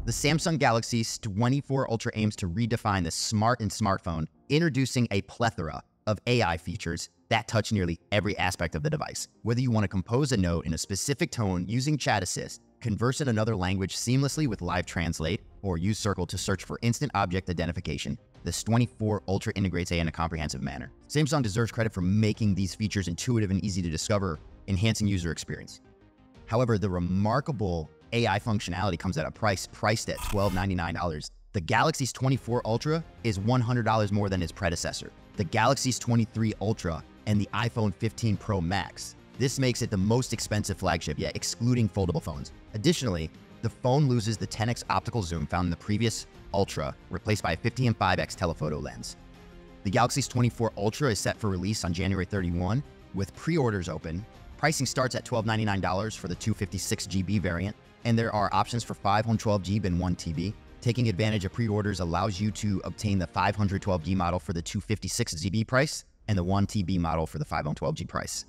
The Samsung Galaxy S24 Ultra aims to redefine the smart in smartphone, introducing a plethora of AI features that touch nearly every aspect of the device. Whether you want to compose a note in a specific tone using Chat Assist, converse in another language seamlessly with Live Translate, or use Circle to search for instant object identification, the S24 Ultra integrates AI in a comprehensive manner. Samsung deserves credit for making these features intuitive and easy to discover, enhancing user experience. However, the remarkable AI functionality comes at a price priced at $1,299. The Galaxy S24 Ultra is $100 more than its predecessor, the Galaxy S23 Ultra and the iPhone 15 Pro Max. This makes it the most expensive flagship yet, excluding foldable phones. Additionally, the phone loses the 10x optical zoom found in the previous Ultra, replaced by a 50 and 5x telephoto lens. The Galaxy S24 Ultra is set for release on January 31, with pre-orders open. Pricing starts at $1,299 for the 256GB variant, and there are options for 512GB and 1TB. Taking advantage of pre-orders allows you to obtain the 512GB model for the 256GB price and the 1TB model for the 512GB price.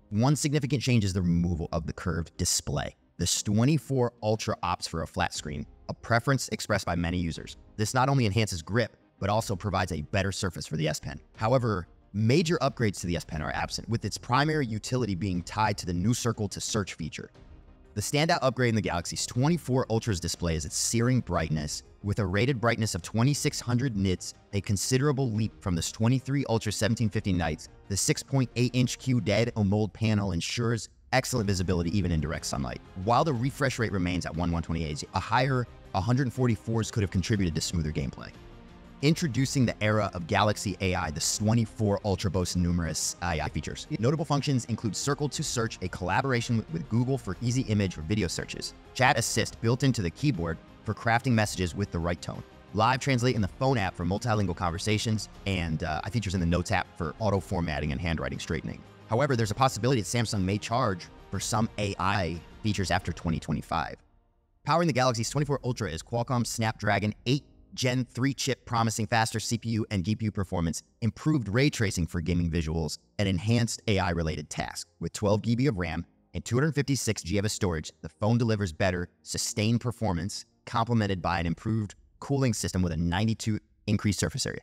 One significant change is the removal of the curved display. The S24 Ultra opts for a flat screen, a preference expressed by many users. This not only enhances grip, but also provides a better surface for the S Pen. However, major upgrades to the S Pen are absent, with its primary utility being tied to the new Circle to Search feature. The standout upgrade in the Galaxy S24 Ultra's display is its searing brightness. With a rated brightness of 2600 nits, a considerable leap from the S23 Ultra 1750 nits, the 6.8-inch QD AMOLED panel ensures excellent visibility even in direct sunlight. While the refresh rate remains at 120Hz, a higher 144s could have contributed to smoother gameplay. Introducing the era of Galaxy AI, the S24 Ultra boasts numerous AI features. Notable functions include Circle to Search, a collaboration with Google for easy image or video searches, Chat Assist built into the keyboard for crafting messages with the right tone, Live Translate in the phone app for multilingual conversations, and features in the Notes app for auto formatting and handwriting straightening. However, there's a possibility that Samsung may charge for some AI features after 2025. Powering the Galaxy S24 Ultra is Qualcomm's Snapdragon 8 Gen 3 chip, promising faster CPU and GPU performance, improved ray tracing for gaming visuals, and enhanced AI-related tasks. With 12GB of RAM and 256GB of storage, the phone delivers better, sustained performance, complemented by an improved cooling system with a 92 increased surface area.